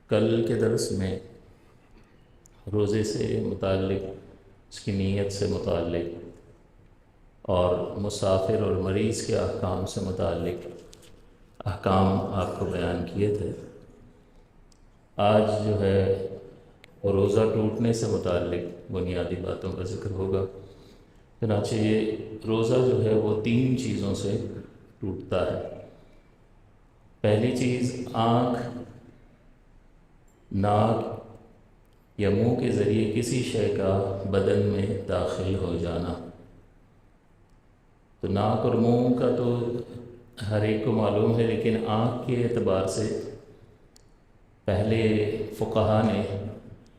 کل کے درس میں روزے سے متعلق، اس کی نیت سے متعلق اور مسافر اور مریض کے احکام سے متعلق احکام آپ کو بیان کیے تھے۔ آج جو ہے وہ روزہ ٹوٹنے سے متعلق بنیادی باتوں کا ذکر ہوگا۔ چنانچہ یہ روزہ جو ہے وہ 3 چیزوں سے ٹوٹتا ہے۔ پہلی چیز آنکھ، ناک یا منہ کے ذریعے کسی شے کا بدن میں داخل ہو جانا۔ تو ناک اور منہ کا تو ہر ایک کو معلوم ہے، لیکن آنکھ کے اعتبار سے پہلے فقہا نے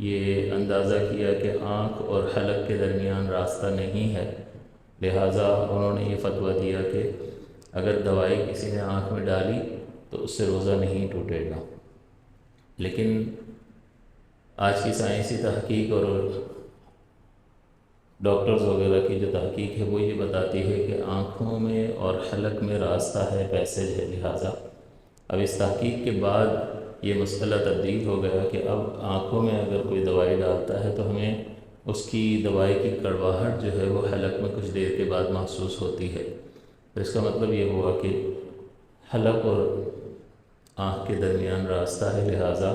یہ اندازہ کیا کہ آنکھ اور حلق کے درمیان راستہ نہیں ہے، لہٰذا انہوں نے یہ فتویٰ دیا کہ اگر دوائی کسی نے آنکھ میں ڈالی تو اس سے روزہ نہیں ٹوٹے گا۔ لیکن آج کی سائنسی تحقیق اور ڈاکٹرز وغیرہ کی جو تحقیق ہے وہ یہ بتاتی ہے کہ آنکھوں میں اور حلق میں راستہ ہے، پیسیج ہے، لہٰذا اب اس تحقیق کے بعد یہ مسئلہ تبدیل ہو گیا کہ اب آنکھوں میں اگر کوئی دوائی ڈالتا ہے تو ہمیں اس کی دوائی کی کڑواہٹ جو ہے وہ حلق میں کچھ دیر کے بعد محسوس ہوتی ہے۔ تو اس کا مطلب یہ ہوا کہ حلق اور آنکھ کے درمیان راستہ ہے، لہٰذا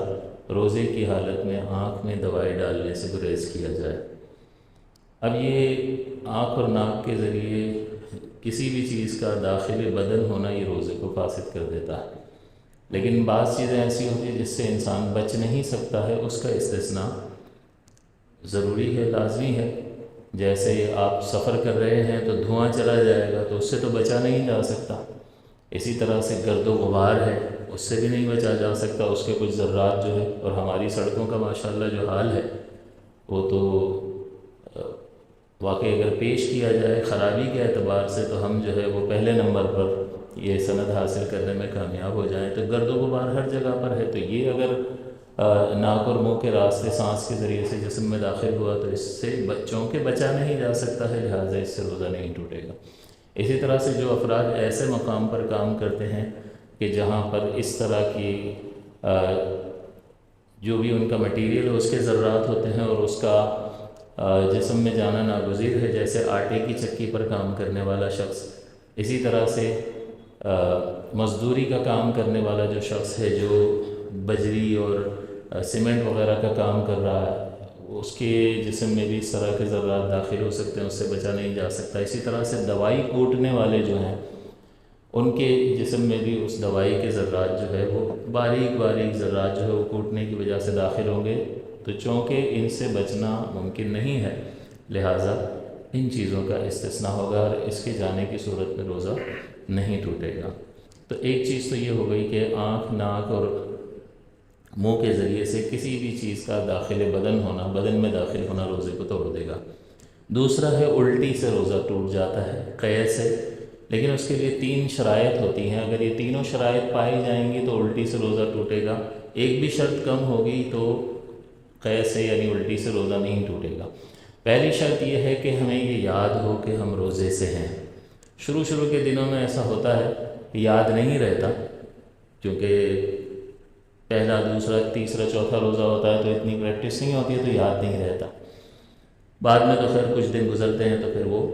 روزے کی حالت میں آنکھ میں دوائی ڈالنے سے گریز کیا جائے۔ اب یہ آنکھ اور ناک کے ذریعے کسی بھی چیز کا داخل بدن ہونا یہ روزے کو فاسد کر دیتا ہے، لیکن بعض چیزیں ایسی ہوتی ہیں جس سے انسان بچ نہیں سکتا ہے، اس کا استثناء ضروری ہے، لازمی ہے۔ جیسے آپ سفر کر رہے ہیں تو دھواں چلا جائے گا تو اس سے تو بچا نہیں جا سکتا، اسی طرح سے گرد و غبار ہے، اس سے بھی نہیں بچا جا سکتا، اس کے کچھ ذرات جو ہے، اور ہماری سڑکوں کا ماشاءاللہ جو حال ہے وہ تو واقعی اگر پیش کیا جائے خرابی کے اعتبار سے تو ہم جو ہے وہ پہلے نمبر پر یہ سند حاصل کرنے میں کامیاب ہو جائیں۔ تو گرد و غبار ہر جگہ پر ہے، تو یہ اگر ناک اور منہ کے راستے سانس کے ذریعے سے جسم میں داخل ہوا تو اس سے بچوں کے بچا نہیں جا سکتا ہے، لہٰذا اس سے روزہ نہیں ٹوٹے گا۔ اسی طرح سے جو افراد ایسے مقام پر کام کرتے ہیں کہ جہاں پر اس طرح کی جو بھی ان کا مٹیریل ہے اس کے ذرات ہوتے ہیں اور اس کا جسم میں جانا ناگزیر ہے، جیسے آٹے کی چکی پر کام کرنے والا شخص، اسی طرح سے مزدوری کا کام کرنے والا جو شخص ہے جو بجری اور سیمنٹ وغیرہ کا کام کر رہا ہے، اس کے جسم میں بھی اس طرح کے ذرات داخل ہو سکتے ہیں، اس سے بچا نہیں جا سکتا۔ اسی طرح سے دوائی کوٹنے والے جو ہیں ان کے جسم میں بھی اس دوائی کے ذرات جو ہے وہ باریک باریک ذرات جو ہے وہ کوٹنے کی وجہ سے داخل ہوں گے، تو چونکہ ان سے بچنا ممکن نہیں ہے، لہٰذا ان چیزوں کا استثناء ہوگا اور اس کے جانے کی صورت میں روزہ نہیں ٹوٹے گا۔ تو ایک چیز تو یہ ہو گئی کہ آنکھ، ناک اور منہ کے ذریعے سے کسی بھی چیز کا داخل بدن میں داخل ہونا روزے کو توڑ دے گا۔ دوسرا ہے الٹی سے روزہ ٹوٹ جاتا ہے، قے سے، لیکن اس کے لیے 3 شرائط ہوتی ہیں۔ اگر یہ تینوں شرائط پائی جائیں گی تو الٹی سے روزہ ٹوٹے گا۔ ایک بھی شرط کم ہوگی تو قے سے یعنی الٹی سے روزہ نہیں ٹوٹے گا۔ پہلی شرط یہ ہے کہ ہمیں یہ یاد ہو کہ ہم روزے سے ہیں۔ شروع کے دنوں میں ایسا ہوتا ہے کہ یاد نہیں رہتا، کیونکہ پہلا، دوسرا، تیسرا، چوتھا روزہ ہوتا ہے تو اتنی پریکٹس نہیں ہوتی ہے تو یاد نہیں رہتا۔ بعد میں تو خیر کچھ دن گزرتے ہیں تو پھر وہ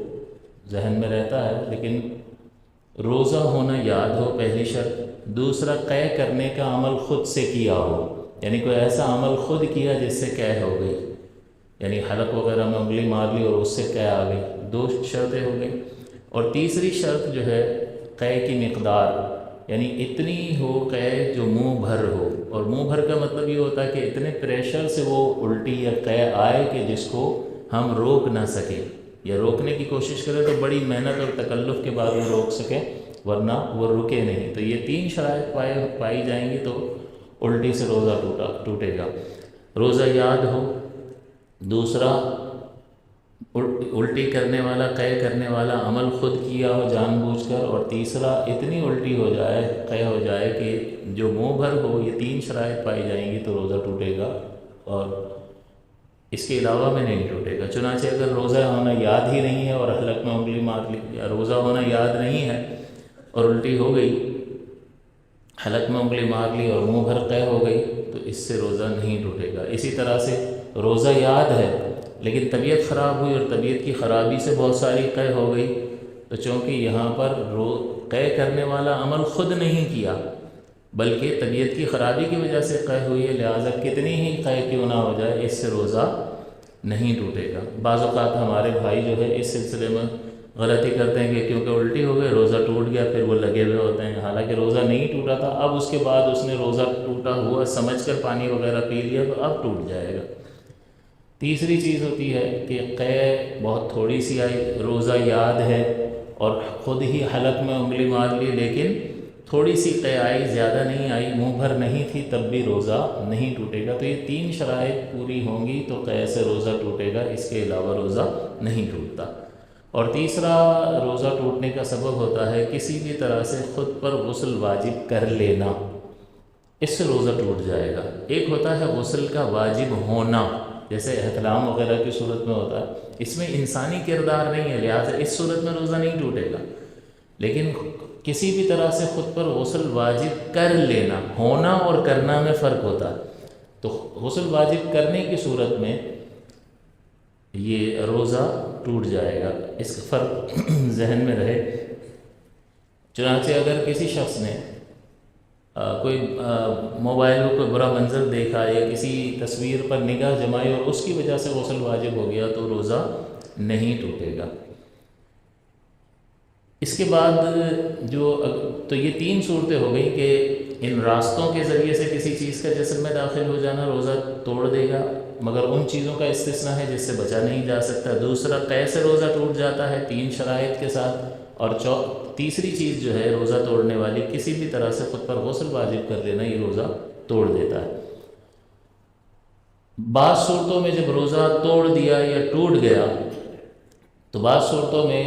ذہن میں رہتا ہے، لیکن روزہ ہونا یاد ہو، پہلی شرط۔ دوسرا، قے کرنے کا عمل خود سے کیا ہو، یعنی کوئی ایسا عمل خود کیا جس سے قے ہو گئی، یعنی حلق وغیرہ میں انگلی مار لی اور اس سے قے آ گئی، 2 شرطیں ہو گئی۔ اور تیسری شرط جو ہے قے کی مقدار، یعنی اتنی ہو قے جو منہ بھر ہو، اور منہ بھر کا مطلب یہ ہوتا ہے کہ اتنے پریشر سے وہ الٹی یا قے آئے کہ جس کو ہم روک نہ سکیں، یا روکنے کی کوشش کریں تو بڑی محنت اور تکلف کے بعد وہ روک سکیں، ورنہ وہ رکے نہیں۔ تو یہ 3 شرائط پائی جائیں گی تو الٹی سے روزہ ٹوٹے گا۔ روزہ یاد ہو، دوسرا الٹی کرنے والا، قے کرنے والا عمل خود کیا ہو جان بوجھ کر، اور تیسرا اتنی الٹی ہو جائے، قے ہو جائے کہ جو منہ بھر ہو۔ یہ 3 شرائط پائی جائیں گی تو روزہ ٹوٹے گا، اور اس کے علاوہ میں نہیں ٹوٹے گا۔ چنانچہ اگر روزہ ہونا یاد ہی نہیں ہے اور حلق میں انگلی مار لی، یا روزہ ہونا یاد نہیں ہے اور الٹی ہو گئی، حلق میں انگلی مار لی اور منہ بھر قے ہو گئی تو اس سے روزہ نہیں ٹوٹے گا۔ اسی طرح سے روزہ یاد ہے لیکن طبیعت خراب ہوئی اور طبیعت کی خرابی سے بہت ساری قے ہو گئی، تو چونکہ یہاں پر قے کرنے والا عمل خود نہیں کیا بلکہ طبیعت کی خرابی کی وجہ سے قے ہوئی ہے، لہٰذا کتنی ہی قے کیوں نہ ہو جائے اس سے روزہ نہیں ٹوٹے گا۔ بعض اوقات ہمارے بھائی جو ہے اس سلسلے میں غلطی کرتے ہیں کہ کیونکہ الٹی ہو گئے روزہ ٹوٹ گیا، پھر وہ لگے ہوئے ہوتے ہیں، حالانکہ روزہ نہیں ٹوٹا تھا، اب اس کے بعد اس نے روزہ ٹوٹا ہوا سمجھ کر پانی وغیرہ پی لیا تو اب ٹوٹ جائے گا۔ تیسری چیز ہوتی ہے کہ قے بہت تھوڑی سی آئی، روزہ یاد ہے اور خود ہی حلق میں انگلی مار لی لیکن تھوڑی سی قے آئی، زیادہ نہیں آئی، منہ بھر نہیں تھی، تب بھی روزہ نہیں ٹوٹے گا۔ تو یہ تین شرائط پوری ہوں گی تو قے سے روزہ ٹوٹے گا، اس کے علاوہ روزہ نہیں ٹوٹتا۔ اور تیسرا روزہ ٹوٹنے کا سبب ہوتا ہے کسی بھی طرح سے خود پر غسل واجب کر لینا، اس سے روزہ ٹوٹ جائے گا۔ ایک ہوتا ہے غسل کا واجب ہونا، جیسے احتلام وغیرہ کی صورت میں ہوتا ہے، اس میں انسانی کردار نہیں ہے لہٰذا اس صورت میں روزہ نہیں ٹوٹے گا۔ لیکن کسی بھی طرح سے خود پر غسل واجب کر لینا، ہونا اور کرنا میں فرق ہوتا ہے، تو غسل واجب کرنے کی صورت میں یہ روزہ ٹوٹ جائے گا، اس کا فرق ذہن میں رہے۔ چنانچہ اگر کسی شخص نے کوئی موبائل میں کوئی برا منظر دیکھا یا کسی تصویر پر نگاہ جمائی اور اس کی وجہ سے غسل واجب ہو گیا تو روزہ نہیں ٹوٹے گا۔ اس کے بعد تو یہ تین صورتیں ہو گئی کہ ان راستوں کے ذریعے سے کسی چیز کا جسم میں داخل ہو جانا روزہ توڑ دے گا، مگر ان چیزوں کا استثناء ہے جس سے بچا نہیں جا سکتا۔ دوسرا قے سے روزہ ٹوٹ جاتا ہے تین شرائط کے ساتھ، اور تیسری چیز جو ہے روزہ توڑنے والی کسی بھی طرح سے خود پر غسل واجب کر لینا، یہ روزہ توڑ دیتا ہے۔ بعض صورتوں میں جب روزہ توڑ دیا یا ٹوٹ گیا تو بعض صورتوں میں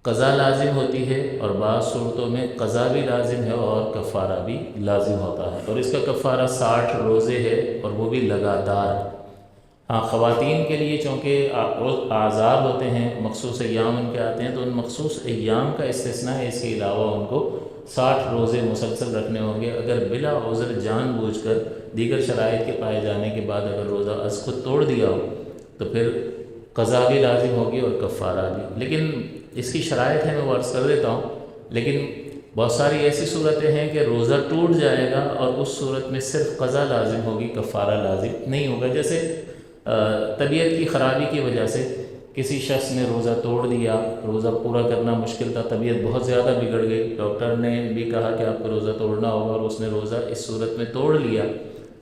قضا لازم ہوتی ہے اور بعض صورتوں میں قضا بھی لازم ہے اور کفارہ بھی لازم ہوتا ہے، اور اس کا کفارہ 60 روزے ہے اور وہ بھی لگاتار۔ ہاں، خواتین کے لیے چونکہ اعذار ہوتے ہیں، مخصوص ایام ان کے آتے ہیں، تو ان مخصوص ایام کا استثناء ہے، اس کے علاوہ ان کو 60 روزے مسلسل رکھنے ہوں گے۔ اگر بلا عذر جان بوجھ کر دیگر شرائط کے پائے جانے کے بعد اگر روزہ از خود توڑ دیا ہو تو پھر قضا بھی لازم ہوگی اور کفارہ بھی۔ لیکن اس کی شرائط ہے، میں وہ عرض کر دیتا ہوں، لیکن بہت ساری ایسی صورتیں ہیں کہ روزہ ٹوٹ جائے گا اور اس صورت میں صرف قضا لازم ہوگی، کفارہ لازم نہیں ہوگا۔ جیسے طبیعت کی خرابی کی وجہ سے کسی شخص نے روزہ توڑ دیا، روزہ پورا کرنا مشکل تھا، طبیعت بہت زیادہ بگڑ گئی، ڈاکٹر نے بھی کہا کہ آپ کو روزہ توڑنا ہوگا اور اس نے روزہ اس صورت میں توڑ لیا،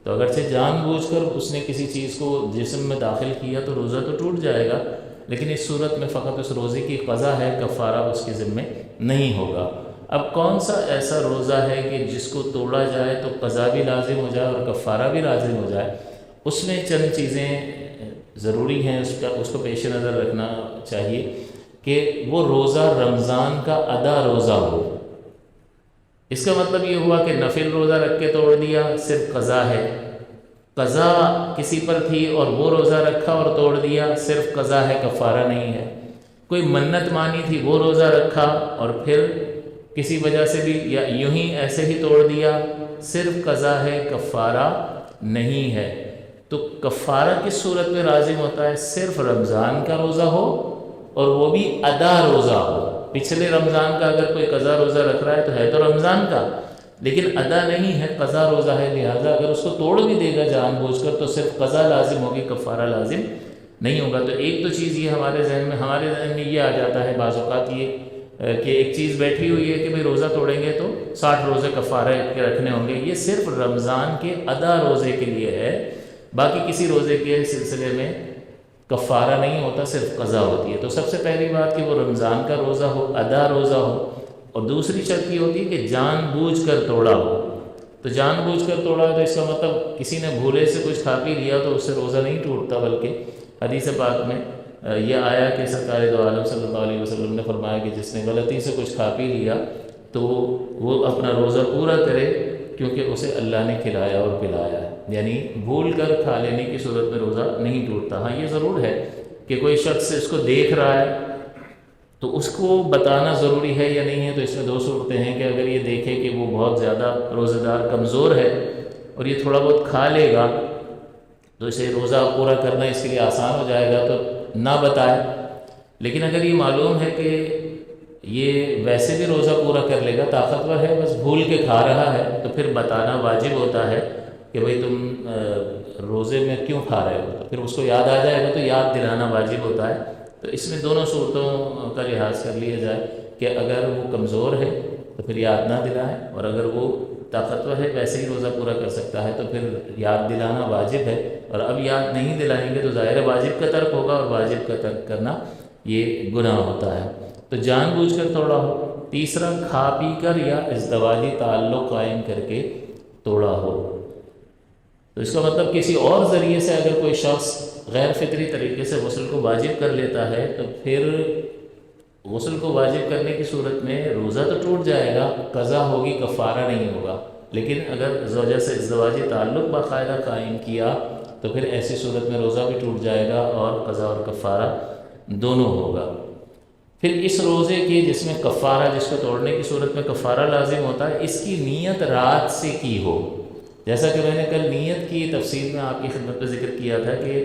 تو اگرچہ جان بوجھ کر اس نے کسی چیز کو جسم میں داخل کیا تو روزہ تو ٹوٹ جائے گا، لیکن اس صورت میں فقط اس روزے کی قضا ہے، کفارہ اس کے ذمے نہیں ہوگا۔ اب کون سا ایسا روزہ ہے کہ جس کو توڑا جائے تو قضا بھی لازم ہو جائے اور کفارہ بھی لازم ہو جائے؟ اس میں چند چیزیں ضروری ہیں، اس کو پیش نظر رکھنا چاہیے کہ وہ روزہ رمضان کا ادا روزہ ہو۔ اس کا مطلب یہ ہوا کہ نفل روزہ رکھ کے توڑ دیا، صرف قضا ہے، قضا کسی پر تھی اور وہ روزہ رکھا اور توڑ دیا، صرف قضا ہے، کفارہ نہیں ہے۔ کوئی منت مانی تھی، وہ روزہ رکھا اور پھر کسی وجہ سے بھی یا یوں ہی ایسے ہی توڑ دیا، صرف قضا ہے، کفارہ نہیں ہے۔ تو کفارہ کس صورت میں لازم ہوتا ہے؟ صرف رمضان کا روزہ ہو اور وہ بھی ادا روزہ ہو۔ پچھلے رمضان کا اگر کوئی قضا روزہ رکھ رہا ہے تو ہے تو رمضان کا، لیکن ادا نہیں ہے، قضا روزہ ہے، لہٰذا اگر اس کو توڑ بھی دے گا جان بوجھ کر تو صرف قضا لازم ہوگی، کفارہ لازم نہیں ہوگا۔ تو ایک تو چیز یہ ہمارے ذہن میں یہ آ جاتا ہے بعض اوقات یہ کہ ایک چیز بیٹھی ہوئی ہے کہ بھئی روزہ توڑیں گے تو 60 روزے کفارہ کے رکھنے ہوں گے، یہ صرف رمضان کے ادا روزے کے لیے ہے، باقی کسی روزے کے سلسلے میں کفارہ نہیں ہوتا، صرف قضا ہوتی ہے۔ تو سب سے پہلی بات کہ وہ رمضان کا روزہ ہو، ادا روزہ ہو، اور دوسری شرط یہ ہوتی ہے کہ جان بوجھ کر توڑا ہو۔ تو جان بوجھ کر توڑا تو اس کا مطلب کسی نے بھولے سے کچھ کھا پی لیا تو اس سے روزہ نہیں ٹوٹتا، بلکہ حدیث پاک میں یہ آیا کہ سرکار دو عالم صلی اللہ علیہ وسلم نے فرمایا کہ جس نے غلطی سے کچھ کھا پی لیا تو وہ اپنا روزہ پورا کرے کیونکہ اسے اللہ نے کھلایا اور پلایا ہے، یعنی بھول کر کھا لینے کی صورت میں روزہ نہیں ٹوٹتا۔ ہاں، یہ ضرور ہے کہ کوئی شخص اس کو دیکھ رہا ہے تو اس کو بتانا ضروری ہے یا نہیں ہے؟ تو اس میں دو صورتیں ہیں کہ اگر یہ دیکھے کہ وہ بہت زیادہ روزہ دار کمزور ہے اور یہ تھوڑا بہت کھا لے گا تو اسے روزہ پورا کرنا اس کے لیے آسان ہو جائے گا، تو نہ بتائے۔ لیکن اگر یہ معلوم ہے کہ یہ ویسے بھی روزہ پورا کر لے گا، طاقتور ہے، بس بھول کے کھا رہا ہے، تو پھر بتانا واجب ہوتا ہے کہ بھئی تم روزے میں کیوں کھا رہے ہو؟ تو پھر اس کو یاد آ جائے گا تو یاد دلانا واجب ہوتا ہے۔ تو اس میں دونوں صورتوں کا لحاظ کر لیا جائے کہ اگر وہ کمزور ہے تو پھر یاد نہ دلائے، اور اگر وہ طاقتور ہے ویسے ہی روزہ پورا کر سکتا ہے تو پھر یاد دلانا واجب ہے۔ اور اب یاد نہیں دلائیں گے تو ظاہر واجب کا ترک ہوگا، اور واجب کا ترک کرنا یہ گناہ ہوتا ہے۔ تو جان بوجھ کر توڑا ہو۔ تیسرا، کھا پی کر یا ازدواجی تعلق قائم کر کے توڑا ہو۔ تو اس کا مطلب کسی اور ذریعے سے اگر کوئی شخص غیر فطری طریقے سے غسل کو واجب کر لیتا ہے تو پھر غسل کو واجب کرنے کی صورت میں روزہ تو ٹوٹ جائے گا، قضا ہوگی، کفارہ نہیں ہوگا۔ لیکن اگر زوجہ سے ازدواجی تعلق باقاعدہ قائم کیا تو پھر ایسی صورت میں روزہ بھی ٹوٹ جائے گا اور قضا اور کفارہ دونوں ہوگا۔ پھر اس روزے کی جس میں کفارہ، جس کو توڑنے کی صورت میں کفارہ لازم ہوتا ہے، اس کی نیت رات سے کی ہو۔ جیسا کہ میں نے کل نیت کی تفصیل میں آپ کی خدمت میں ذکر کیا تھا کہ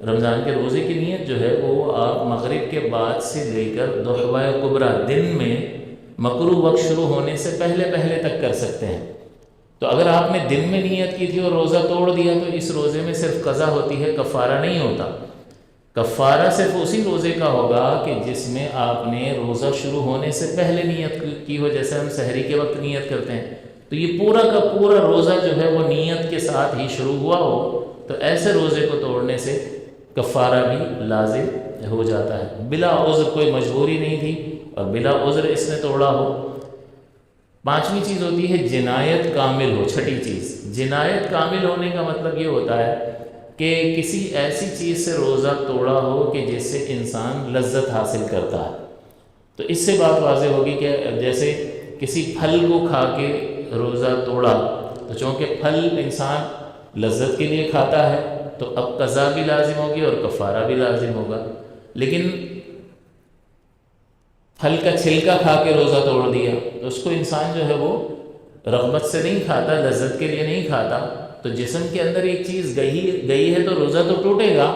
رمضان کے روزے کی نیت جو ہے وہ آپ مغرب کے بعد سے لے کر ضحوہ کبریٰ دن میں مکروہ وقت شروع ہونے سے پہلے پہلے تک کر سکتے ہیں۔ تو اگر آپ نے دن میں نیت کی تھی اور روزہ توڑ دیا تو اس روزے میں صرف قضا ہوتی ہے، کفارہ نہیں ہوتا۔ کفارہ صرف اسی روزے کا ہوگا کہ جس میں آپ نے روزہ شروع ہونے سے پہلے نیت کی ہو، جیسے ہم سحری کے وقت نیت کرتے ہیں، تو یہ پورا کا پورا روزہ جو ہے وہ نیت کے ساتھ ہی شروع ہوا ہو، تو ایسے روزے کو توڑنے سے کفارہ بھی لازم ہو جاتا ہے۔ بلا عذر، کوئی مجبوری نہیں تھی اور بلا عذر اس نے توڑا ہو۔ پانچویں چیز ہوتی ہے جنایت کامل ہو۔ چھٹی چیز، جنایت کامل ہونے کا مطلب یہ ہوتا ہے کہ کسی ایسی چیز سے روزہ توڑا ہو کہ جس سے انسان لذت حاصل کرتا ہے۔ تو اس سے بات واضح ہوگی کہ جیسے کسی پھل کو کھا کے روزہ توڑا تو چونکہ پھل انسان لذت کے لیے کھاتا ہے تو اب قضا بھی لازم ہوگی اور کفارہ بھی لازم ہوگا۔ لیکن پھل کا چھلکا کھا کے روزہ توڑ دیا تو اس کو انسان جو ہے وہ رغبت سے نہیں کھاتا، لذت کے لیے نہیں کھاتا، تو جسم کے اندر ایک چیز گئی ہے تو روزہ تو ٹوٹے گا،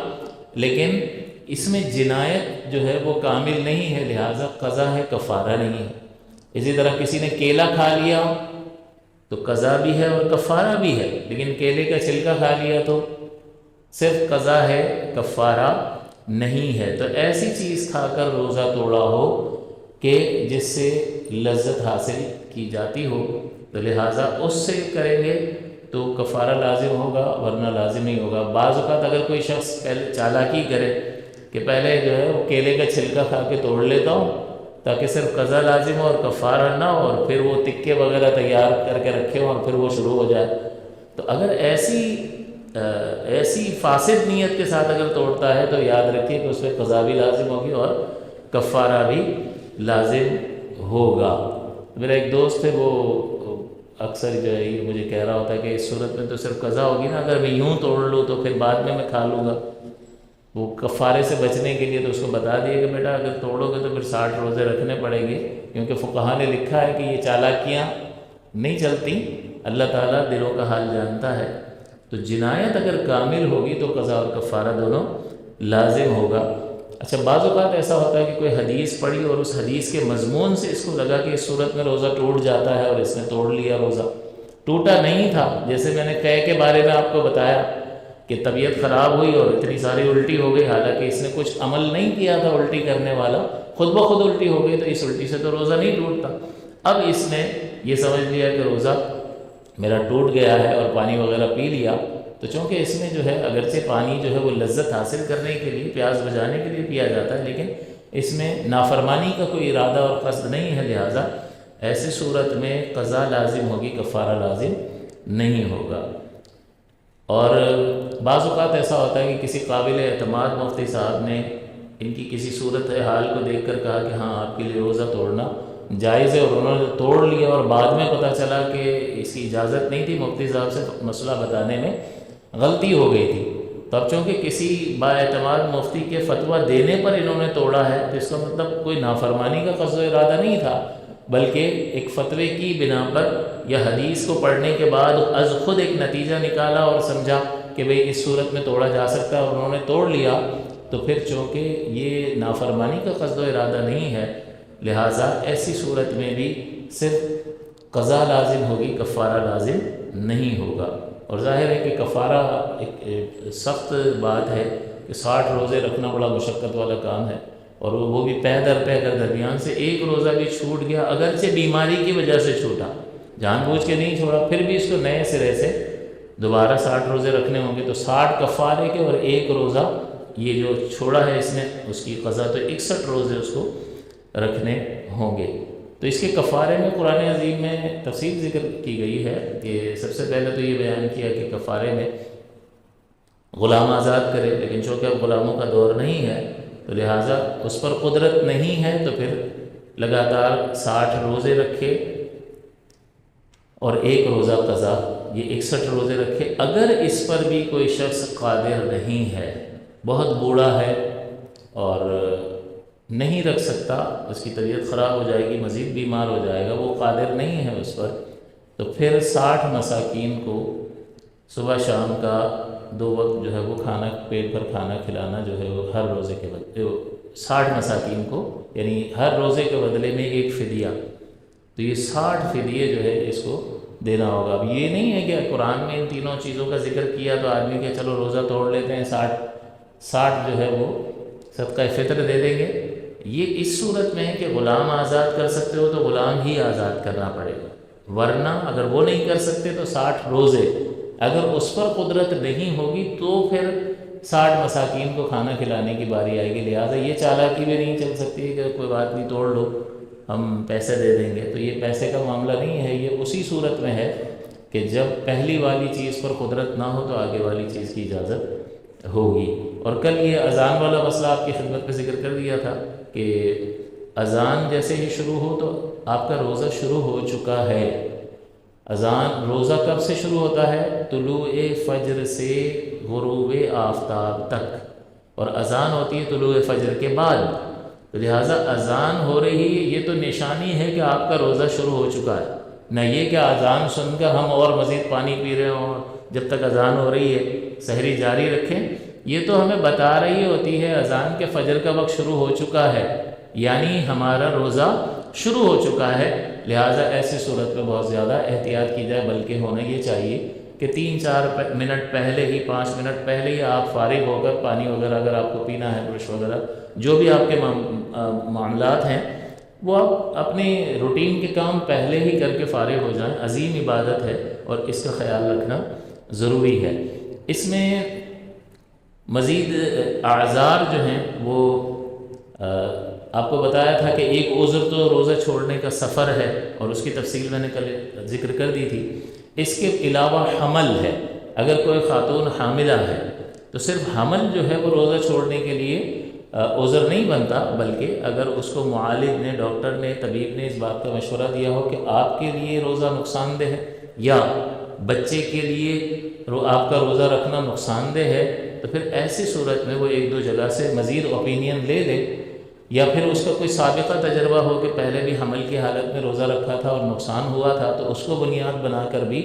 لیکن اس میں جنایت جو ہے وہ کامل نہیں ہے، لہٰذا قضا ہے، کفارہ نہیں ہے۔ اسی طرح کسی نے کیلا کھا لیا تو قضا بھی ہے اور کفارہ بھی ہے، لیکن کیلے کا چھلکا کھا لیا تو صرف قضا ہے، کفارہ نہیں ہے۔ تو ایسی چیز کھا کر روزہ توڑا ہو کہ جس سے لذت حاصل کی جاتی ہو تو لہٰذا اس سے کریں گے تو کفارہ لازم ہوگا، ورنہ لازم نہیں ہوگا۔ بعض اوقات اگر کوئی شخص پہلے چالاکی کرے کہ پہلے جو ہے وہ کیلے کا چھلکا کھا کے توڑ لیتا ہوں تاکہ صرف قضا لازم ہو اور کفارہ نہ ہو، اور پھر وہ تکے وغیرہ تیار کر کے رکھے ہوں اور پھر وہ شروع ہو جائے، تو اگر ایسی فاسد نیت کے ساتھ اگر توڑتا ہے تو یاد رکھیے کہ اس پہ قضا بھی لازم ہوگی اور کفارہ بھی لازم ہوگا۔ میرا ایک دوست ہے، وہ اکثر جو ہے یہ مجھے کہہ رہا ہوتا ہے کہ اس صورت میں تو صرف قضا ہوگی نا، اگر میں یوں توڑ لوں تو پھر بعد میں کھا لوں گا۔ وہ کفارے سے بچنے کے لیے تو اس کو بتا دیا کہ بیٹا اگر توڑو گے تو پھر 60 روزے رکھنے پڑیں گے، کیونکہ فقہا نے لکھا ہے کہ یہ چالاکیاں نہیں چلتی، اللہ تعالیٰ دلوں کا حال جانتا ہے۔ تو جنایت اگر کامل ہوگی تو قضا اور کفارہ دونوں لازم ہوگا۔ اچھا، بعض اوقات ایسا ہوتا ہے کہ کوئی حدیث پڑھی اور اس حدیث کے مضمون سے اس کو لگا کہ اس صورت میں روزہ ٹوٹ جاتا ہے اور اس نے توڑ لیا، روزہ ٹوٹا نہیں تھا۔ جیسے میں نے قے کے بارے میں آپ کو بتایا کہ طبیعت خراب ہوئی اور اتنی ساری الٹی ہو گئی، حالانکہ اس نے کچھ عمل نہیں کیا تھا الٹی کرنے والا، خود بخود الٹی ہو گئی، تو اس الٹی سے تو روزہ نہیں ٹوٹتا۔ اب اس نے یہ سمجھ لیا کہ روزہ میرا ٹوٹ گیا ہے اور پانی وغیرہ پی لیا، تو چونکہ اس میں جو ہے اگرچہ پانی جو ہے وہ لذت حاصل کرنے کے لیے، پیاس بجھانے کے لیے پیا جاتا ہے، لیکن اس میں نافرمانی کا کوئی ارادہ اور قصد نہیں ہے، لہٰذا ایسی صورت میں قضا لازم ہوگی، کفارہ لازم نہیں ہوگا۔ اور بعض اوقات ایسا ہوتا ہے کہ کسی قابل اعتماد مفتی صاحب نے ان کی کسی صورت حال کو دیکھ کر کہا کہ ہاں آپ کے لیے روزہ توڑنا جائز ہے، اور انہوں نے توڑ لیا اور بعد میں پتہ چلا کہ اس کی اجازت نہیں تھی، مفتی صاحب سے مسئلہ بتانے میں غلطی ہو گئی تھی، اب چونکہ کسی باعتماد مفتی کے فتویٰ دینے پر انہوں نے توڑا ہے تو اس کا مطلب کوئی نافرمانی کا قصد و ارادہ نہیں تھا، بلکہ ایک فتوے کی بنا پر یا حدیث کو پڑھنے کے بعد از خود ایک نتیجہ نکالا اور سمجھا کہ بھئی اس صورت میں توڑا جا سکتا ہے اور انہوں نے توڑ لیا، تو پھر چونکہ یہ نافرمانی کا قصد و ارادہ نہیں ہے، لہٰذا ایسی صورت میں بھی صرف قضا لازم ہوگی، کفارہ لازم نہیں ہوگا۔ اور ظاہر ہے کہ کفارہ ایک سخت بات ہے کہ 60 روزے رکھنا بڑا مشقت والا کام ہے، اور وہ بھی پے در پے، اگر درمیان سے ایک روزہ بھی چھوٹ گیا، اگرچہ بیماری کی وجہ سے چھوٹا، جان بوجھ کے نہیں چھوڑا، پھر بھی اس کو نئے سرے سے دوبارہ 60 روزے رکھنے ہوں گے، تو 60 کفارے کے اور ایک روزہ یہ جو چھوڑا ہے اس نے اس کی قضا، تو 61 روزے اس کو رکھنے ہوں گے۔ تو اس کے کفارے میں قرآن عظیم میں تفصیل ذکر کی گئی ہے کہ سب سے پہلے تو یہ بیان کیا کہ کفارے میں غلام آزاد کرے، لیکن چونکہ اب غلاموں کا دور نہیں ہے تو لہٰذا اس پر قدرت نہیں ہے، تو پھر لگاتار 60 روزے رکھے اور ایک روزہ قضا، یہ 61 روزے رکھے۔ اگر اس پر بھی کوئی شخص قادر نہیں ہے، بہت بوڑھا ہے اور نہیں رکھ سکتا، اس کی طبیعت خراب ہو جائے گی، مزید بیمار ہو جائے گا، وہ قادر نہیں ہے اس پر، تو پھر 60 مساکین کو صبح شام کا 2 وقت جو ہے وہ کھانا، پیٹ پر کھانا کھلانا جو ہے وہ ہر روزے کے بدلے 60 مساکین کو، یعنی ہر روزے کے بدلے میں ایک فدیہ، تو یہ 60 فدیے جو ہے اس کو دینا ہوگا۔ اب یہ نہیں ہے کہ قرآن میں ان تینوں چیزوں کا ذکر کیا تو آدمی کہ چلو روزہ توڑ لیتے ہیں، 60 جو ہے وہ صدقہ فطر دے دیں گے۔ یہ اس صورت میں ہے کہ غلام آزاد کر سکتے ہو تو غلام ہی آزاد کرنا پڑے گا، ورنہ اگر وہ نہیں کر سکتے تو 60 روزے، اگر اس پر قدرت نہیں ہوگی تو پھر 60 مساکین کو کھانا کھلانے کی باری آئے گی۔ لہٰذا یہ چالاکی بھی نہیں چل سکتی کہ کوئی بات نہیں توڑ لو، ہم پیسے دے دیں گے، تو یہ پیسے کا معاملہ نہیں ہے، یہ اسی صورت میں ہے کہ جب پہلی والی چیز پر قدرت نہ ہو تو آگے والی چیز کی اجازت ہوگی۔ اور کل یہ اذان والا مسئلہ آپ کی خدمت میں ذکر کر دیا تھا کہ اذان جیسے ہی شروع ہو تو آپ کا روزہ شروع ہو چکا ہے۔ اذان روزہ کب سے شروع ہوتا ہے؟ طلوع فجر سے غروب آفتاب تک، اور اذان ہوتی ہے طلوع فجر کے بعد، تو لہٰذا اذان ہو رہی ہے، یہ تو نشانی ہے کہ آپ کا روزہ شروع ہو چکا ہے، نہ یہ کہ اذان سن کر ہم اور مزید پانی پی رہے ہوں جب تک اذان ہو رہی ہے سحری جاری رکھیں۔ یہ تو ہمیں بتا رہی ہوتی ہے اذان کے فجر کا وقت شروع ہو چکا ہے، یعنی ہمارا روزہ شروع ہو چکا ہے، لہٰذا ایسی صورت میں بہت زیادہ احتیاط کی جائے، بلکہ ہونا یہ چاہیے کہ 3-4 منٹ پہلے ہی، 5 منٹ پہلے ہی آپ فارغ ہو کر پانی وغیرہ اگر آپ کو پینا ہے، برش وغیرہ جو بھی آپ کے معاملات ہیں وہ آپ اپنے روٹین کے کام پہلے ہی کر کے فارغ ہو جائیں۔ عظیم عبادت ہے اور اس کا خیال رکھنا ضروری ہے۔ اس میں مزید اعذار جو ہیں وہ آپ کو بتایا تھا کہ ایک عذر تو روزہ چھوڑنے کا سفر ہے، اور اس کی تفصیل میں نے کل ذکر کر دی تھی۔ اس کے علاوہ حمل ہے، اگر کوئی خاتون حاملہ ہے تو صرف حمل جو ہے وہ روزہ چھوڑنے کے لیے عذر نہیں بنتا، بلکہ اگر اس کو معالج نے، ڈاکٹر نے، طبیب نے اس بات کا مشورہ دیا ہو کہ آپ کے لیے روزہ نقصان دہ ہے یا بچے کے لیے آپ کا روزہ رکھنا نقصان دہ ہے، تو پھر ایسی صورت میں وہ 1-2 جگہ سے مزید اوپینین لے لے، یا پھر اس کا کوئی سابقہ تجربہ ہو کہ پہلے بھی حمل کی حالت میں روزہ رکھا تھا اور نقصان ہوا تھا، تو اس کو بنیاد بنا کر بھی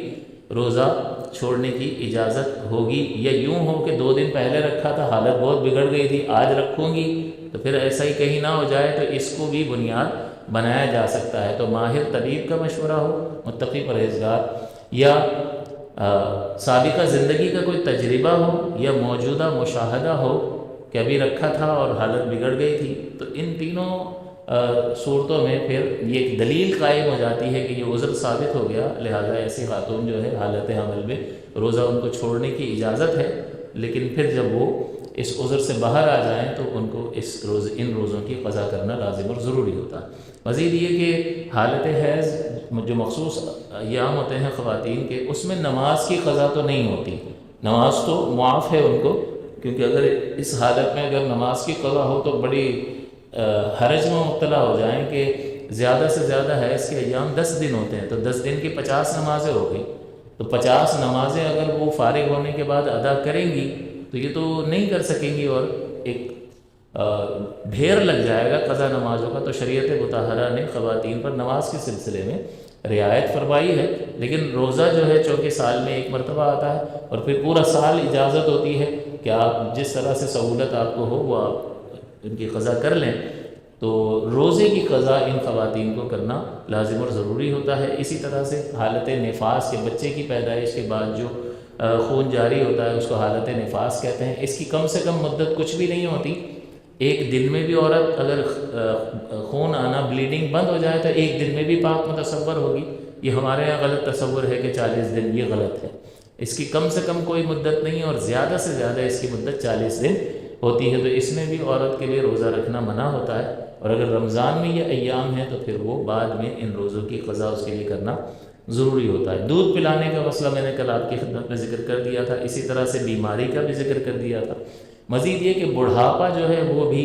روزہ چھوڑنے کی اجازت ہوگی۔ یا یوں ہو کہ 2 دن پہلے رکھا تھا، حالت بہت بگڑ گئی تھی، آج رکھوں گی، تو پھر ایسا ہی کہیں نہ ہو جائے، تو اس کو بھی بنیاد بنایا جا سکتا ہے۔ تو ماہر طبیب کا مشورہ ہو، متقی پرہیزگار، یا سابقہ زندگی کا کوئی تجربہ ہو، یا موجودہ مشاہدہ ہو کہ ابھی رکھا تھا اور حالت بگڑ گئی تھی، تو ان تینوں صورتوں میں پھر یہ دلیل قائم ہو جاتی ہے کہ یہ عذر ثابت ہو گیا، لہٰذا ایسی خاتون جو ہے حالت حمل میں روزہ ان کو چھوڑنے کی اجازت ہے، لیکن پھر جب وہ اس عذر سے باہر آ جائیں تو ان کو ان روزوں کی قضا کرنا لازم اور ضروری ہوتا ہے۔ مزید یہ کہ حالت حیض جو مخصوص ایام ہوتے ہیں خواتین کے، اس میں نماز کی قضا تو نہیں ہوتی، نماز تو معاف ہے ان کو، کیونکہ اگر اس حالت میں اگر نماز کی قضا ہو تو بڑی حرج میں مبتلا ہو جائیں کہ زیادہ سے زیادہ حیض کے ایام 10 دن ہوتے ہیں، تو 10 دن کی 50 نمازیں ہو گئی، تو 50 نمازیں اگر وہ فارغ ہونے کے بعد ادا کریں گی تو یہ تو نہیں کر سکیں گی اور ایک ڈھیر لگ جائے گا قضا نمازوں کا۔ تو شریعت مطہرہ نے خواتین پر نماز کے سلسلے میں رعایت فرمائی ہے، لیکن روزہ جو ہے چونکہ سال میں ایک مرتبہ آتا ہے اور پھر پورا سال اجازت ہوتی ہے کہ آپ جس طرح سے سہولت آپ کو ہو وہ آپ ان کی قضا کر لیں، تو روزے کی قضا ان خواتین کو کرنا لازم اور ضروری ہوتا ہے۔ اسی طرح سے حالت نفاس کے بچے کی پیدائش کے بعد جو خون جاری ہوتا ہے اس کو حالت نفاس کہتے ہیں۔ اس کی کم سے کم مدت کچھ بھی نہیں ہوتی، ایک دن میں بھی عورت اگر خون آنا بلیڈنگ بند ہو جائے تو ایک دن میں بھی پاک متصور ہوگی۔ یہ ہمارے یہاں غلط تصور ہے کہ 40 دن، یہ غلط ہے۔ اس کی کم سے کم کوئی مدت نہیں ہے اور زیادہ سے زیادہ اس کی مدت 40 دن ہوتی ہے، تو اس میں بھی عورت کے لیے روزہ رکھنا منع ہوتا ہے۔ اور اگر رمضان میں یہ ایام ہیں تو پھر وہ بعد میں ان روزوں کی قضا اس کے لیے کرنا ضروری ہوتا ہے۔ دودھ پلانے کا مسئلہ میں نے کل آپ کی خدمت میں ذکر کر دیا تھا، اسی طرح سے بیماری کا بھی ذکر کر دیا تھا۔ مزید یہ کہ بڑھاپا جو ہے وہ بھی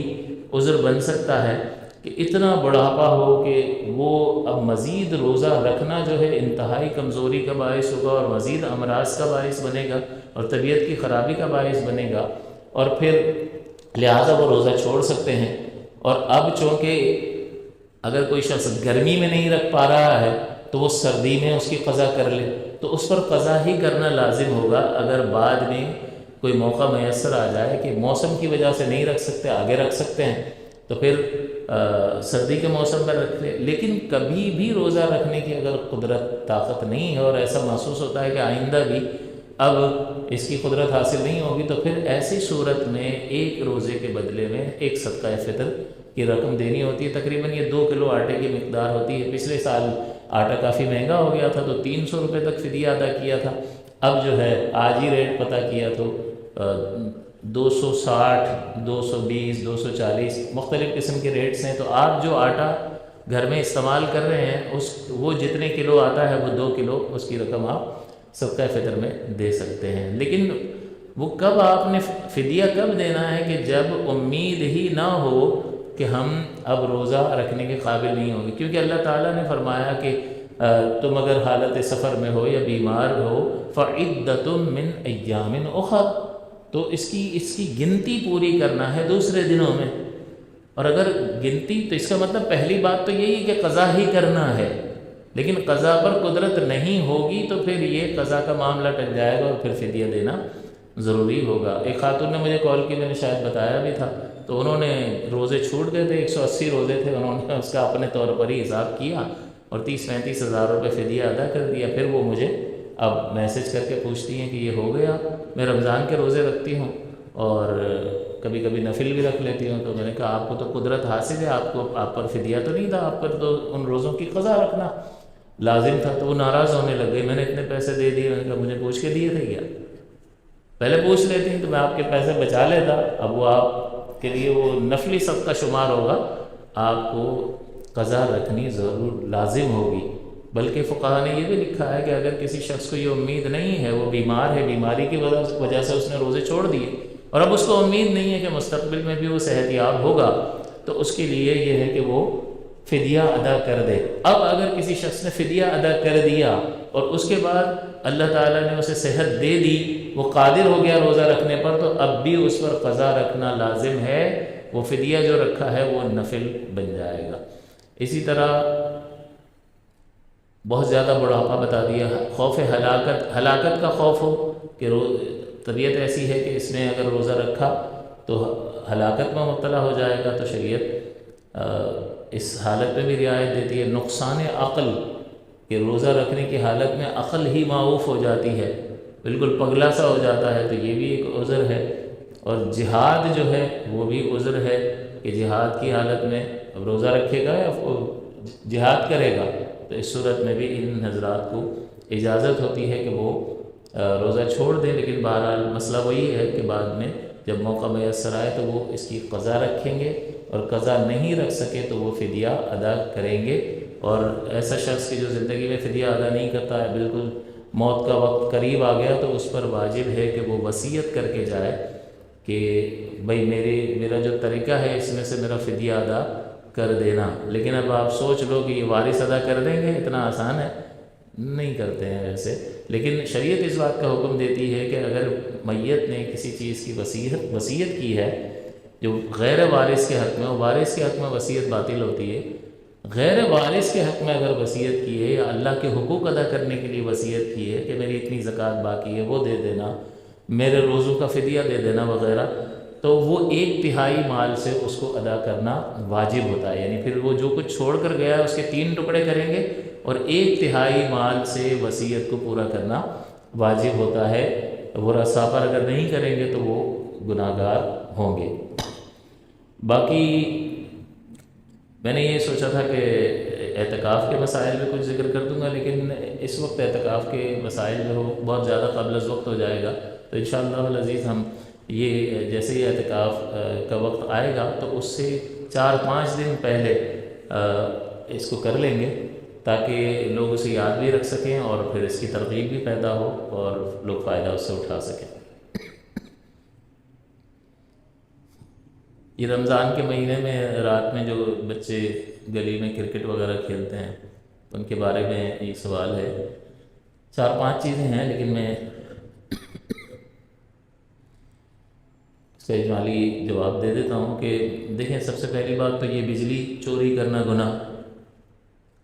عذر بن سکتا ہے کہ اتنا بڑھاپا ہو کہ وہ اب مزید روزہ رکھنا جو ہے انتہائی کمزوری کا باعث ہوگا اور مزید امراض کا باعث بنے گا اور طبیعت کی خرابی کا باعث بنے گا، اور پھر لہٰذا وہ روزہ چھوڑ سکتے ہیں۔ اور اب چونکہ اگر کوئی شخص گرمی میں نہیں رکھ پا رہا ہے تو وہ سردی میں اس کی قضا کر لے، تو اس پر قضا ہی کرنا لازم ہوگا۔ اگر بعد میں کوئی موقع میسر آ جائے کہ موسم کی وجہ سے نہیں رکھ سکتے، آگے رکھ سکتے ہیں، تو پھر سردی کے موسم میں رکھ لے۔ لیکن کبھی بھی روزہ رکھنے کی اگر قدرت طاقت نہیں ہے اور ایسا محسوس ہوتا ہے کہ آئندہ بھی اب اس کی قدرت حاصل نہیں ہوگی، تو پھر ایسی صورت میں ایک روزے کے بدلے میں ایک صدقہ فطر کی رقم دینی ہوتی ہے۔ تقریباً یہ 2 کلو آٹے کی مقدار ہوتی ہے۔ پچھلے سال آٹا کافی مہنگا ہو گیا تھا تو 300 روپے تک فدیہ ادا کیا تھا، اب جو ہے آج ہی ریٹ پتہ کیا تو 260، 220، 240 مختلف قسم کے ریٹس ہیں۔ تو آپ جو آٹا گھر میں استعمال کر رہے ہیں وہ جتنے کلو آتا ہے وہ 2 کلو اس کی رقم آپ صدقہ فطر میں دے سکتے ہیں۔ لیکن وہ کب آپ نے فدیہ کب دینا ہے کہ جب امید ہی نہ ہو کہ ہم اب روزہ رکھنے کے قابل نہیں ہوں گے، کیونکہ اللہ تعالیٰ نے فرمایا کہ تم اگر حالت سفر میں ہو یا بیمار ہو فعدۃ من ایام اخر، تو اس کی گنتی پوری کرنا ہے دوسرے دنوں میں۔ اور اگر گنتی، تو اس کا مطلب پہلی بات تو یہی کہ قضا ہی کرنا ہے، لیکن قضا پر قدرت نہیں ہوگی تو پھر یہ قضا کا معاملہ ٹل جائے گا اور پھر فدیہ دینا ضروری ہوگا۔ ایک خاتون نے مجھے کال کی، میں نے شاید بتایا بھی تھا، تو انہوں نے روزے چھوٹ گئے تھے، 180 روزے تھے، انہوں نے اس کا اپنے طور پر ہی حساب کیا اور 30-35 ہزار روپے فدیہ ادا کر دیا۔ پھر وہ مجھے اب میسج کر کے پوچھتی ہیں کہ یہ ہو گیا، میں رمضان کے روزے رکھتی ہوں اور کبھی کبھی نفل بھی رکھ لیتی ہوں۔ تو میں نے کہا آپ کو تو قدرت حاصل ہے، آپ پر فدیہ تو نہیں تھا، آپ پر تو ان روزوں کی قضا رکھنا لازم تھا۔ تو وہ ناراض ہونے لگ گئی، میں نے اتنے پیسے دے دیے، میں نے کہا مجھے پوچھ کے دیے تھے کیا؟ پہلے پوچھ لیتی تو میں آپ کے پیسے بچا لیتا۔ اب وہ آپ کے لیے وہ نفلی صدقہ شمار ہوگا، آپ کو قضا رکھنی ضرور لازم ہوگی۔ بلکہ فقہاء نے یہ بھی لکھا ہے کہ اگر کسی شخص کو یہ امید نہیں ہے، وہ بیمار ہے، بیماری کی وجہ سے اس نے روزے چھوڑ دیے اور اب اس کو امید نہیں ہے کہ مستقبل میں بھی وہ صحت یاب ہوگا، تو اس کے لیے یہ ہے کہ وہ فدیہ ادا کر دے۔ اب اگر کسی شخص نے فدیہ ادا کر دیا اور اس کے بعد اللہ تعالیٰ نے اسے صحت دے دی، وہ قادر ہو گیا روزہ رکھنے پر، تو اب بھی اس پر قضا رکھنا لازم ہے۔ وہ فدیہ جو رکھا ہے وہ نفل بن جائے گا۔ اسی طرح بہت زیادہ بڑھاپا بتا دیا، خوف ہلاکت کا خوف ہو کہ طبیعت ایسی ہے کہ اس نے اگر روزہ رکھا تو ہلاکت میں مبتلا ہو جائے گا، تو شریعت اس حالت میں بھی رعایت دیتی ہے۔ نقصان عقل، کہ روزہ رکھنے کی حالت میں عقل ہی معوف ہو جاتی ہے، بالکل پگلا سا ہو جاتا ہے، تو یہ بھی ایک عذر ہے۔ اور جہاد جو ہے وہ بھی عذر ہے کہ جہاد کی حالت میں اب روزہ رکھے گا یا جہاد کرے گا، تو اس صورت میں بھی ان حضرات کو اجازت ہوتی ہے کہ وہ روزہ چھوڑ دیں۔ لیکن بہرحال مسئلہ وہی ہے کہ بعد میں جب موقع میسر آئے تو وہ اس کی قضا رکھیں گے، اور قضا نہیں رکھ سکے تو وہ فدیہ ادا کریں گے۔ اور ایسا شخص کی جو زندگی میں فدیہ ادا نہیں کرتا ہے، بالکل موت کا وقت قریب آ گیا، تو اس پر واجب ہے کہ وہ وصیت کر کے جائے کہ بھائی میرا جو طریقہ ہے اس میں سے میرا فدیہ ادا کر دینا۔ لیکن اب آپ سوچ لو کہ یہ وارث ادا کر دیں گے، اتنا آسان ہے؟ نہیں کرتے ہیں ویسے۔ لیکن شریعت اس بات کا حکم دیتی ہے کہ اگر میت نے کسی چیز کی وصیت کی ہے جو غیر وارث کے حق میں، وارث کے حق میں وصیت باطل ہوتی ہے، غیر وارث کے حق میں اگر وصیت کی ہے یا اللہ کے حقوق ادا کرنے کے لیے وصیت کی ہے کہ میری اتنی زکوٰۃ باقی ہے وہ دے دینا، میرے روزوں کا فدیہ دے دینا وغیرہ، تو وہ 1/3 مال سے اس کو ادا کرنا واجب ہوتا ہے. یعنی پھر وہ جو کچھ چھوڑ کر گیا ہے اس کے 3 ٹکڑے کریں گے اور 1/3 مال سے وصیت کو پورا کرنا واجب ہوتا ہے. ورثاء پر اگر نہیں کریں گے تو وہ گناہ گار ہوں گے. باقی میں نے یہ سوچا تھا کہ اعتکاف کے مسائل میں کچھ ذکر کر دوں گا، لیکن اس وقت اعتکاف کے مسائل جو ہو بہت زیادہ قبل از وقت ہو جائے گا، تو انشاءاللہ العزیز ہم یہ جیسے ہی اعتکاف کا وقت آئے گا تو اس سے 4-5 دن پہلے اس کو کر لیں گے تاکہ لوگ اسے یاد بھی رکھ سکیں اور پھر اس کی ترغیب بھی پیدا ہو اور لوگ فائدہ اس سے اٹھا سکیں. یہ رمضان کے مہینے میں رات میں جو بچے گلی میں کرکٹ وغیرہ کھیلتے ہیں ان کے بارے میں یہ سوال ہے. 4-5 چیزیں ہیں لیکن میں اس کا اجمالی جواب دے دیتا ہوں کہ دیکھیں، سب سے پہلی بات تو یہ بجلی چوری کرنا گناہ.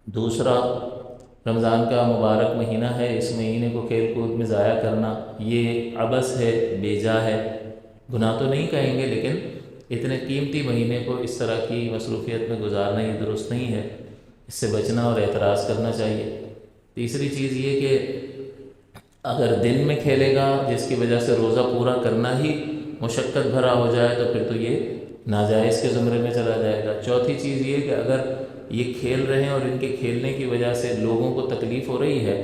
دوسرا، رمضان کا مبارک مہینہ ہے، اس مہینے کو کھیل کود میں ضائع کرنا یہ عبث ہے، بے جا ہے. گناہ تو نہیں کہیں گے لیکن اتنے قیمتی مہینے کو اس طرح کی مصروفیت میں گزارنا یہ درست نہیں ہے، اس سے بچنا اور اعتراض کرنا چاہیے. تیسری چیز یہ کہ اگر دن میں کھیلے گا جس کی وجہ سے روزہ پورا کرنا ہی مشقت بھرا ہو جائے تو پھر تو یہ ناجائز کے زمرے میں چلا جائے گا. چوتھی چیز یہ کہ اگر یہ کھیل رہے ہیں اور ان کے کھیلنے کی وجہ سے لوگوں کو تکلیف ہو رہی ہے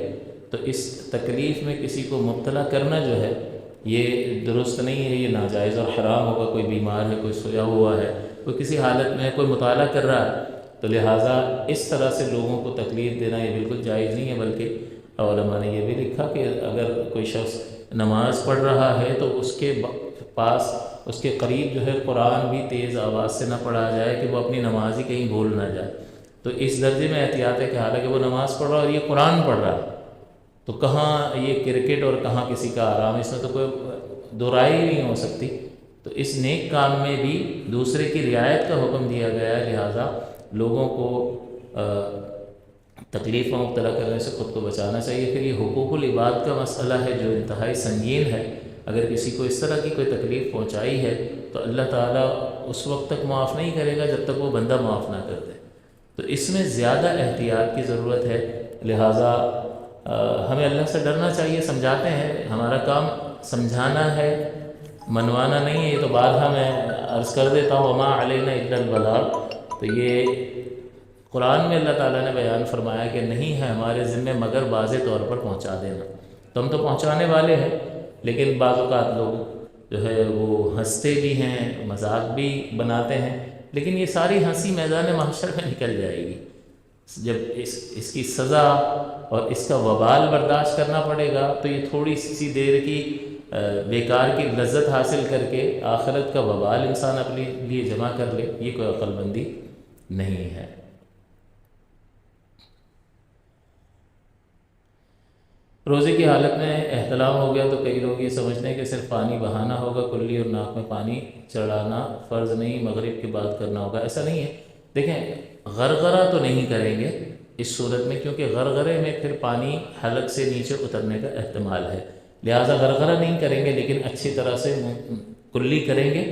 تو اس تکلیف میں کسی کو مبتلا کرنا جو ہے یہ درست نہیں ہے، یہ ناجائز اور حرام ہوگا. کوئی بیمار ہے، کوئی سویا ہوا ہے، کوئی کسی حالت میں کوئی مطالعہ کر رہا ہے، تو لہٰذا اس طرح سے لوگوں کو تکلیف دینا یہ بالکل جائز نہیں ہے. بلکہ علماء نے یہ بھی لکھا کہ اگر کوئی شخص نماز پڑھ رہا ہے تو اس کے پاس، اس کے قریب جو ہے قرآن بھی تیز آواز سے نہ پڑھا جائے کہ وہ اپنی نماز ہی کہیں بھول نہ جائے. تو اس درجے میں احتیاط ہے کہ حالانکہ وہ نماز پڑھ رہا ہے اور یہ قرآن پڑھ رہا ہے تو کہاں یہ کرکٹ اور کہاں کسی کا آرام، اس میں تو کوئی دو رائے ہی نہیں ہو سکتی. تو اس نیک کام میں بھی دوسرے کی رعایت کا حکم دیا گیا ہے، لہٰذا لوگوں کو تکلیف میں مبتلا کرنے سے خود کو بچانا چاہیے. پھر یہ حقوق العباد کا مسئلہ ہے جو انتہائی سنگین ہے. اگر کسی کو اس طرح کی کوئی تکلیف پہنچائی ہے تو اللہ تعالیٰ اس وقت تک معاف نہیں کرے گا جب تک وہ بندہ معاف نہ کر دے. تو اس میں زیادہ احتیاط کی ضرورت ہے. لہٰذا ہمیں اللہ سے ڈرنا چاہیے. سمجھاتے ہیں، ہمارا کام سمجھانا ہے، منوانا نہیں ہے. یہ تو بارہا میں عرض کر دیتا ہوں، وما علینا الا البلاغ. تو یہ قرآن میں اللہ تعالیٰ نے بیان فرمایا کہ نہیں ہے ہمارے ذمے مگر واضح طور پر پہنچا دینا. تو ہم تو پہنچانے والے ہیں، لیکن بعض اوقات لوگ جو ہے وہ ہنستے بھی ہیں، مذاق بھی بناتے ہیں، لیکن یہ ساری ہنسی میدان محشر میں نکل جائے گی جب اس کی سزا اور اس کا وبال برداشت کرنا پڑے گا. تو یہ تھوڑی سی دیر کی بیکار کی لذت حاصل کر کے آخرت کا وبال انسان اپنے لیے جمع کر لے، یہ کوئی عقل مندی نہیں ہے. روزے کی حالت میں احتلام ہو گیا تو کئی لوگ یہ سمجھتے ہیں کہ صرف پانی بہانا ہوگا، کلی اور ناک میں پانی چڑھانا فرض نہیں، مغرب کے بعد کرنا ہوگا. ایسا نہیں ہے. دیکھیں، غرغرہ تو نہیں کریں گے اس صورت میں، کیونکہ غرغرے میں پھر پانی حلق سے نیچے اترنے کا احتمال ہے. لہٰذا غرغرہ نہیں کریں گے، لیکن اچھی طرح سے کلی کریں گے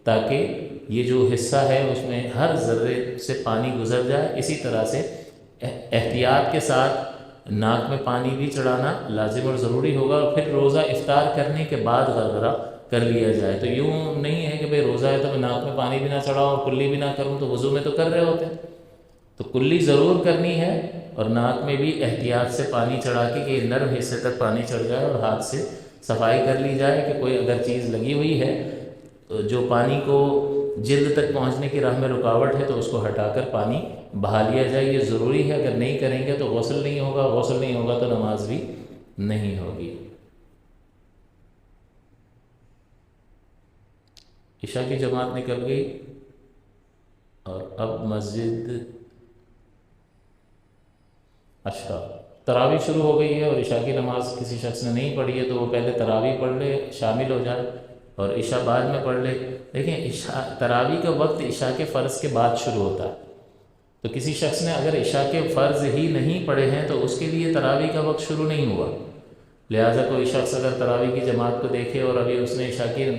تاکہ یہ جو حصہ ہے اس میں ہر ذرے سے پانی گزر جائے. اسی طرح سے احتیاط کے ساتھ ناک میں پانی بھی چڑھانا لازم اور ضروری ہوگا. اور پھر روزہ افطار کرنے کے بعد غرغرہ کر لیا جائے. تو یوں نہیں ہے کہ بھئی روزہ ہے تو میں ناک میں پانی بھی نہ چڑھاؤں اور کلی بھی نہ کروں، تو وضو میں تو کر رہے ہوتے ہیں. تو کلی ضرور کرنی ہے اور ناک میں بھی احتیاط سے پانی چڑھا کے کہ نرم حصے تک پانی چڑھ جائے اور ہاتھ سے صفائی کر لی جائے کہ کوئی اگر چیز لگی ہوئی ہے جو پانی کو جلد تک پہنچنے کی راہ میں رکاوٹ ہے تو اس کو ہٹا کر پانی بہا لیا جائے. یہ ضروری ہے. اگر نہیں کریں گے تو غسل نہیں ہوگا، غسل نہیں ہوگا تو نماز بھی نہیں ہوگی. عشاء کی جماعت نکل گئی اور اب مسجد، اچھا تراویح شروع ہو گئی ہے اور عشاء کی نماز کسی شخص نے نہیں پڑھی ہے تو وہ پہلے تراویح پڑھ لے، شامل ہو جائے، اور عشاء بعد میں پڑھ لے۔ دیکھیں تراویح کا وقت عشاء کے فرض کے بعد شروع ہوتا ہے، تو کسی شخص نے اگر عشاء کے فرض ہی نہیں پڑھے ہیں تو اس کے لیے تراویح کا وقت شروع نہیں ہوا۔ لہٰذا کوئی شخص اگر تراویح کی جماعت کو دیکھے اور ابھی اس نے عشاء کے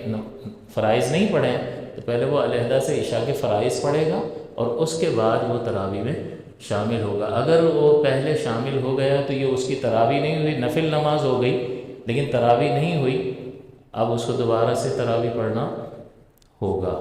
فرائض نہیں پڑھے ہیں تو پہلے وہ علیحدہ سے عشاء کے فرائض پڑھے گا اور اس کے بعد وہ تراویح میں شامل ہوگا۔ اگر وہ پہلے شامل ہو گیا تو یہ اس کی تراویح نہیں ہوئی، نفل نماز ہو گئی لیکن تراویح نہیں ہوئی، اب اس کو دوبارہ سے تراویح پڑھنا ہوگا۔